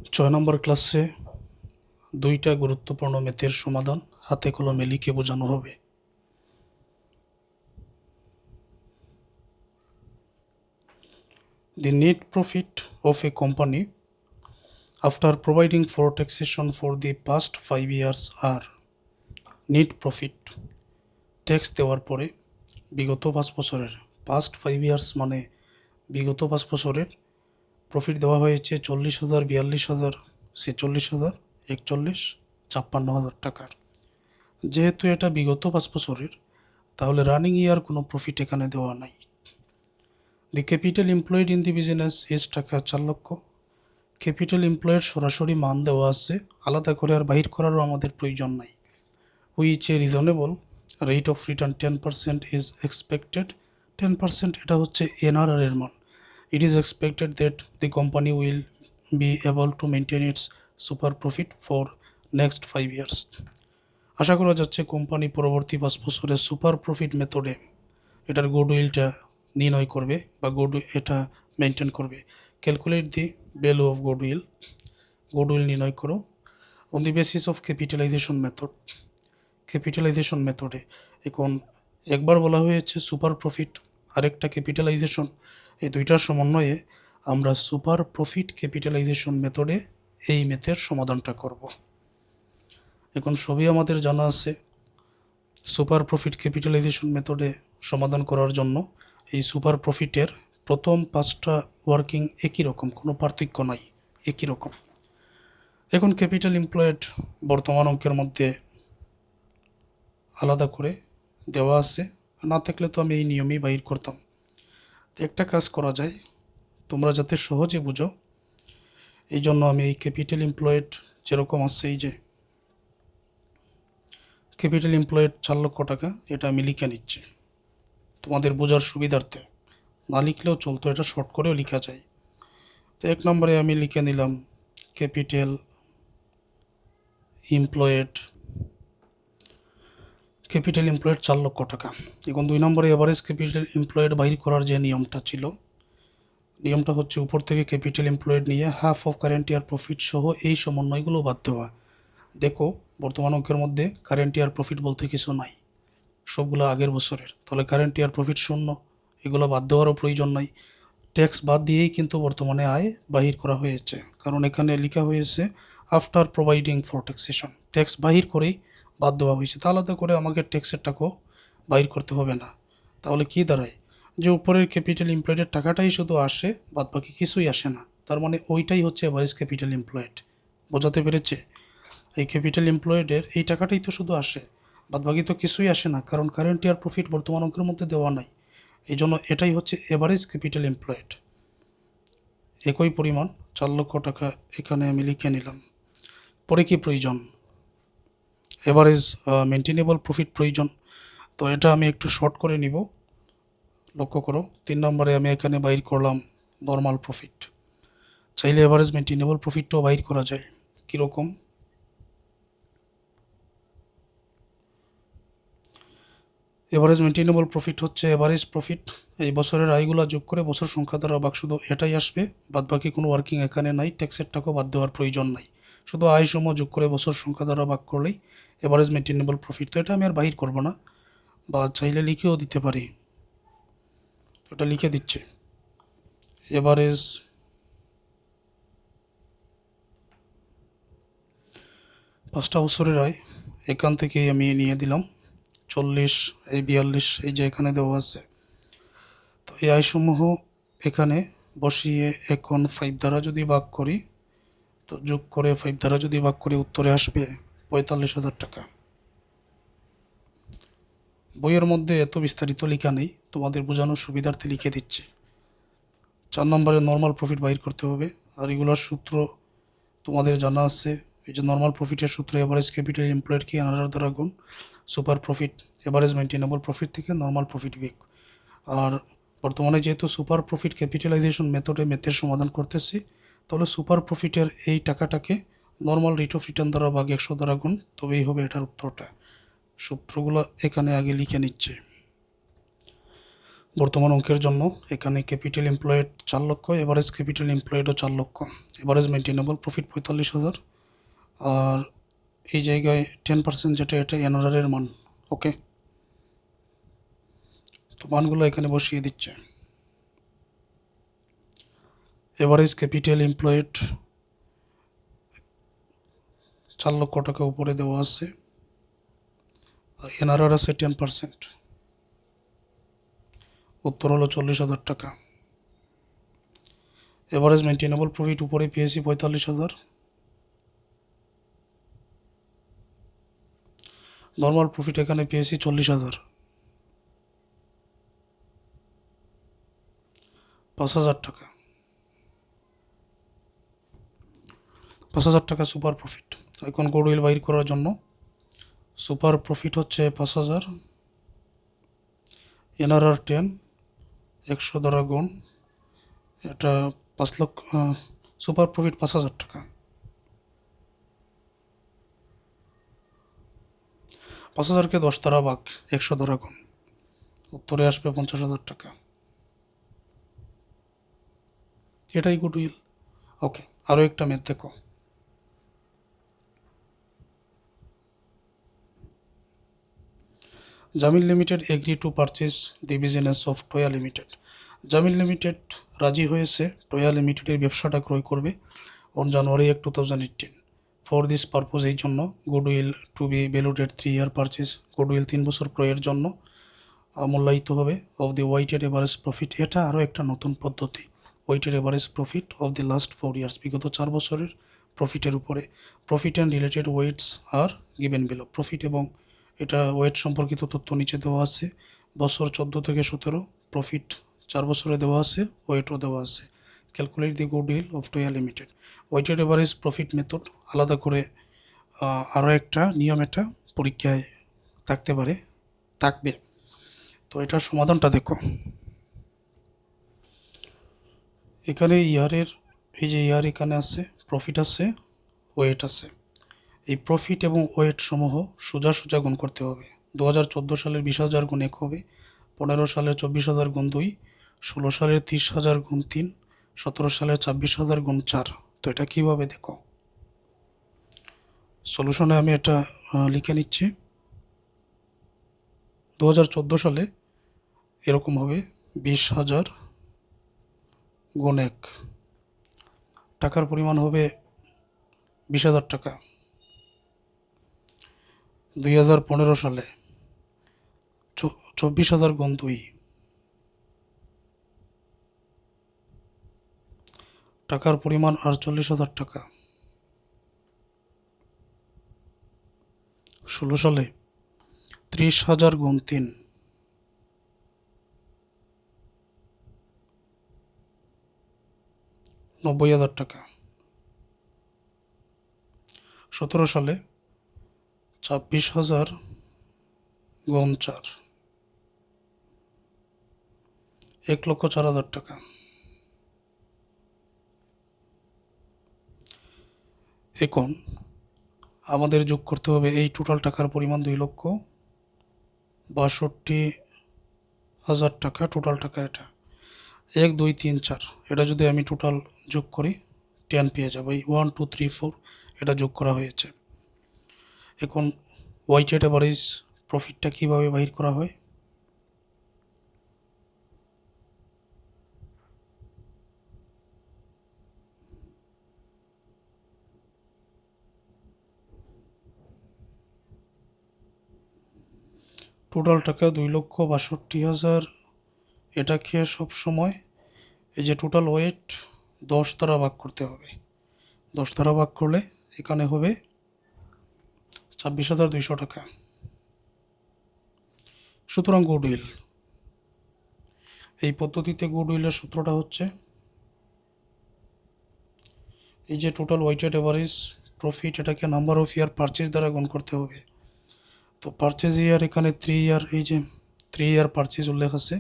ছয় নম্বর ক্লাসে দুইটা গুরুত্বপূর্ণ ম্যাথের সমাধান হাতে কলমে লিখে বোঝানো হবে। The net profit of a company after providing for taxation for the past 5 years are net profit tax দেওয়ার পরে বিগত 5 বছরের past 5 years মানে বিগত 5 বছরের প্রফিট দেওয়া হয়েছে 40,000, 42,000, 46,000, 41, 56,000 টাকার। যেহেতু এটা বিগত 5 বছরের, তাহলে রানিং ইয়ার কোনো প্রফিট এখানে দেওয়া নাই। দি capital employed in the business is টাকা 4 লক্ষ। ক্যাপিটাল এমপ্লয়েড সরাসরি মান দেওয়া আছে, আলাদা করে আর বাহির করারও আমাদের প্রয়োজন নাই। Which a reasonable rate of return 10% is expected. 10% এটা হচ্ছে এনআরআর এর মান। It is expected that the company will be able to maintain its super profit for next 5 years. আশা করা যাচ্ছে কোম্পানি পরবর্তী 5 বছরে সুপার প্রফিট মেথডে এটার গুডউইলটা নির্ণয় করবে বা এটা মেনটেন করবে। Calculate the value of goodwill. Goodwill নির্ণয় করো on the basis of capitalisation method. Capitalisation মেথডে এখন একবার বলা হয়েছে সুপার প্রফিট, আরেকটা ক্যাপিটালাইজেশন। এই দুইটার সমন্বয়ে আমরা সুপার প্রফিট ক্যাপিটালাইজেশন মেথডে এই ম্যাথের সমাধানটা করব। এখন সবই আমাদের জানা আছে। সুপার প্রফিট ক্যাপিটালাইজেশন মেথডে সমাধান করার জন্য এই সুপার প্রফিটের প্রথম 5টা ওয়ার্কিং একই রকম, কোনো পার্থক্য নাই, একই রকম। এখন ক্যাপিটাল এমপ্লয়েড বর্তমান অঙ্কের মধ্যে আলাদা করে দেওয়া আছে, না থাকলে তো আমি এই নিয়মেই বাহির করতাম। তো একটা কাজ করা যায়, তোমরা যাতে সহজে বুঝো এই জন্য আমি এই ক্যাপিটাল এমপ্লয়েড যেরকম আছে, এই যে ক্যাপিটাল এমপ্লয়েড 4 লক্ষ টাকা, এটা আমি লিখে নিচ্ছি তোমাদের বোঝার সুবিধার্থে। না লিখলেও চলতো, এটা শর্ট করেও লেখা যায়। তো 1 নম্বরে আমি লিখে নিলাম ক্যাপিটাল এমপ্লয়েড 4 লক্ষ টাকা। এখন 2 নম্বরে এভারেজ ক্যাপিটাল এমপ্লয়েড বাহির করার যে নিয়মটা ছিল, নিয়মটা হচ্ছে উপর থেকে ক্যাপিটাল এমপ্লয়েড নিয়ে half of current year profit সহ এই সমন্বয়গুলো বাদ দেওয়া। দেখো বর্তমান অঙ্কের মধ্যে কারেন্ট ইয়ার প্রফিট বলতে কিছু নাই, সবগুলো আগের বছরের, তাহলে কারেন্ট ইয়ার প্রফিট শূন্য, এগুলো বাদ দেওয়ারও প্রয়োজন নাই। ট্যাক্স বাদ দিয়েই কিন্তু বর্তমানে আয় বাহির করা হয়েছে, কারণ এখানে লেখা হয়েছে after providing for taxation, tax বাহির করেই বাদ দেওয়া হয়েছে। তা আলাদা করে আমাকে ট্যাক্সের টাকাও বাহির করতে হবে না। তাহলে কি দাঁড়ায়, যে উপরের ক্যাপিটাল এমপ্লয়েডের টাকাটাই শুধু আসে, বাদ বাকি কিছুই আসে না। তার মানে ওইটাই হচ্ছে এভারেজ ক্যাপিটাল এমপ্লয়েড। বোঝাতে পেরেছে? এই ক্যাপিটাল এমপ্লয়েডের এই টাকাটাই তো শুধু আসে, বাদ বাকি তো কিছুই আসে না, কারণ কারেন্ট ইয়ার প্রফিট বর্তমান অঙ্কের মধ্যে দেওয়া নাই। এই জন্য এটাই হচ্ছে এভারেজ ক্যাপিটাল এমপ্লয়েড। একই পরিমাণ 4 লক্ষ টাকা এখানে আমি লিখে নিলাম। পরে কি প্রয়োজন? এভারেজ মেনটেনেবল প্রফিট প্রয়োজন। তো এটা আমি একটু শর্ট করে নিব, লক্ষ্য করো। 3 নম্বরে আমি এখানে বাইর করলাম নর্মাল প্রফিট। চাইলে এভারেজ মেনটেনেবল প্রফিটটাও বাইর করা যায়। কীরকম? এভারেজ মেনটেনেবল প্রফিট হচ্ছে এভারেজ প্রফিট, এই বছরের আয়গুলো যোগ করে বছর সংখ্যা দ্বারা ভাগ, শুধু এটাই আসবে, বাদ বাকি কোনো ওয়ার্কিং এখানে নাই, ট্যাক্সের টাকাও বাদ দেওয়ার প্রয়োজন নাই। শুধু আয়সমূহ যোগ করে বছর সংখ্যা দ্বারা ভাগ করলেই এভারেজ মেনটেনেবল প্রফিট। তো এটা আমি আর বাহির করব না, বা চাইলে লিখেও দিতে পারি। এটা লিখে দিচ্ছে এভারেজ পাঁচটা বছরের আয়, এখান থেকেই আমি নিয়ে দিলাম 40, এই 42, এই যে এখানে দেওয়া আছে। তো এই আয়সমূহ এখানে বসিয়ে এখন 5 দ্বারা যদি ভাগ করি, তো যোগ করে 5 দ্বারা যদি ভাগ করি উত্তরে আসবে 45,000 টাকা। বইয়ের মধ্যে এত বিস্তারিত লেখা নেই, তোমাদের বোঝানোর সুবিধার্থে লিখে দিচ্ছি। 4 নম্বরে নর্মাল প্রফিট বাইর করতে হবে, আর এগুলোর সূত্র তোমাদের জানা আছে। এই যে নর্মাল প্রফিটের সূত্র, এভারেজ ক্যাপিটাল এমপ্লয়েডকে এনআরআর দ্বারা গুণ, super profit average maintainable profit থেকে নর্মাল প্রফিট বিয়োগ। আর বর্তমানে যেহেতু সুপার প্রফিট ক্যাপিটালাইজেশন মেথডে ম্যাথের সমাধান করতেছি, তাহলে সুপার প্রফিটের এই টাকাটাকে নর্মাল রেট অফ রিটার্ন দ্বারা ভাগ 100 দ্বারা গুণ, তবেই হবে এটার উত্তরটা। সূত্রগুলো এখানে আগে লিখে নিচ্ছে। বর্তমান অঙ্কের জন্য এখানে ক্যাপিটাল এমপ্লয়েড 4 লক্ষ, এভারেজ ক্যাপিটাল এমপ্লয়েডও 4 লক্ষ, এভারেজ মেনটেনেবল প্রফিট 45,000, আর এই জায়গায় 10% যেটা এটা এনআরআর মান। ওকে, তো মানগুলো এখানে বসিয়ে দিচ্ছে। এভারেজ ক্যাপিটাল এমপ্লয়েড 4 লক্ষ টাকা উপরে দেওয়া আছে, আর এনআরআর আছে 10%, উত্তর হলো 40,000 টাকা। এভারেজ মেনটেনেবল প্রফিট উপরে পেয়েছি 45,000, নর্মাল প্রফিট এখানে পেয়েছি 40,000, 5,000 টাকা, 5,000 টাকা সুপার প্রফিট। এখন গুডউইল বাইর করার জন্য সুপার প্রফিট হচ্ছে 5,000, এনআরআর 10, 100 দ্বারা গুণ, এটা 5 লক্ষ, সুপার প্রফিট 5,000 টাকা, 5,000কে 10 দ্বারা ভাগ, 100 দ্বারা গুণ, উত্তরে আসবে 50,000 টাকা। এটাই গুডউইল। ওকে, আরও একটা ম্যাথ দেখো। Jamil limited agree to purchase the business of Toya limited. Jamil limited রাজি হয়েছে টয়া লিমিটেডের ব্যবসাটা ক্রয় করবে on January 1, 2018। For this purpose, এই জন্য goodwill to be valued at 3 year purchase, goodwill 3 বছর ক্রয়ের জন্য মূল্যায়িত হবে of the weighted average profit. এটা আরও একটা নতুন পদ্ধতি, weighted average profit of the last 4 years, বিগত 4 বছরের প্রফিটের উপরে। Profit and related weights are given below. Profit এবং এটা ওয়েট সম্পর্কিত তথ্য নিচে দেওয়া আছে। বছর 14 থেকে 17 প্রফিট 4 বছরে দেওয়া আছে, ওয়েটও দেওয়া আছে। Calculate the goodwill of Toya limited. Weighted average profit method আলাদা করে আরও একটা নিয়ম, এটা পরীক্ষায় থাকবে। তো এটার সমাধানটা দেখো। এখানে ইয়ারের, এই যে ইয়ার এখানে আছে, প্রফিট আছে, ওয়েট আছে। এই প্রফিট এবং ওয়েট সমূহ সোজা সোজা গুণ করতে হবে। 2014 সালের 20,000 গুণ 1 হবে, 15 সালের 24,000 গুণ 2, 16 সালের 30,000 গুণ 3, 17 সালের 26,000 গুণ 4। তো এটা কীভাবে দেখো, সলিউশনে আমি এটা লিখে নিচ্ছি। 2014 সালে এরকম হবে 20,000 গুণ 1, টাকার পরিমাণ হবে 20,000 টাকা। 2015 সালে 24,000 গুণ 2, টাকার পরিমাণ 48,000 টাকা। 16 সালে 30,000 গুণ 3, 90,000 টাকা। 17 সালে 26,000 গুণ 4, 1,04,000 টাকা। এখন আমাদের যোগ করতে হবে এই টোটাল টাকার পরিমাণ 2,62,000 টাকা। টোটাল টাকা এটা 1, 2, 3, 4, এটা যদি আমি টোটাল যোগ করি 10 পেয়ে যাবো। এই 1, 2, 3, 4 এটা যোগ করা হয়েছে। এখন ওয়েটেড এভারেজ প্রফিটটা কীভাবে বাহির করা হয়? টোটাল টাকা 2,62,000, এটাকে সবসময় এই যে টোটাল ওয়েট 10 দ্বারা ভাগ করতে হবে। 10 দ্বারা ভাগ করলে এখানে হবে 26,200 টাকা। সুতরাং গুডউইল, এই পদ্ধতিতে গুডউইলের সূত্রটা হচ্ছে এই যে টোটাল ওয়েটেড এভারেজ প্রফিট, এটাকে নাম্বার অফ ইয়ার পারচেজ দ্বারা গুণ করতে হবে। তো পারচেজ ইয়ার এখানে 3 ইয়ার, এই যে 3 ইয়ার পারচেজ উল্লেখ আছে,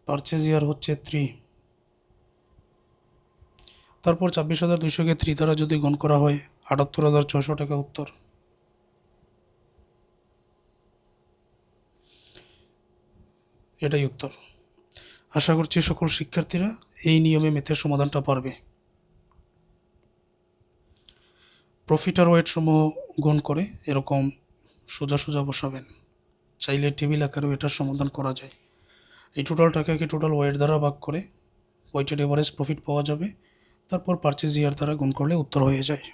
পারচেজ ইয়ার হচ্ছে 3। তারপর 26,200কে 3 দ্বারা যদি গুণ করা হয় 78,600 টাকা উত্তর। এটাই উত্তর। আশা করছি সকল শিক্ষার্থীরা এই নিয়মে ম্যাথের সমাধানটা পারবে। প্রফিট আর ওয়েট সমূহ গুণ করে এরকম সোজা সোজা বসাবেন। চাইলে টেবিল আকারেও এটার সমাধান করা যায়। এই টোটাল টাকাকে টোটাল ওয়েট দ্বারা ভাগ করে ওয়েটেড এভারেজ প্রফিট পাওয়া যাবে, তারপর পারচেজ ইয়ার দ্বারা গুণ করলে উত্তর হয়ে যায়।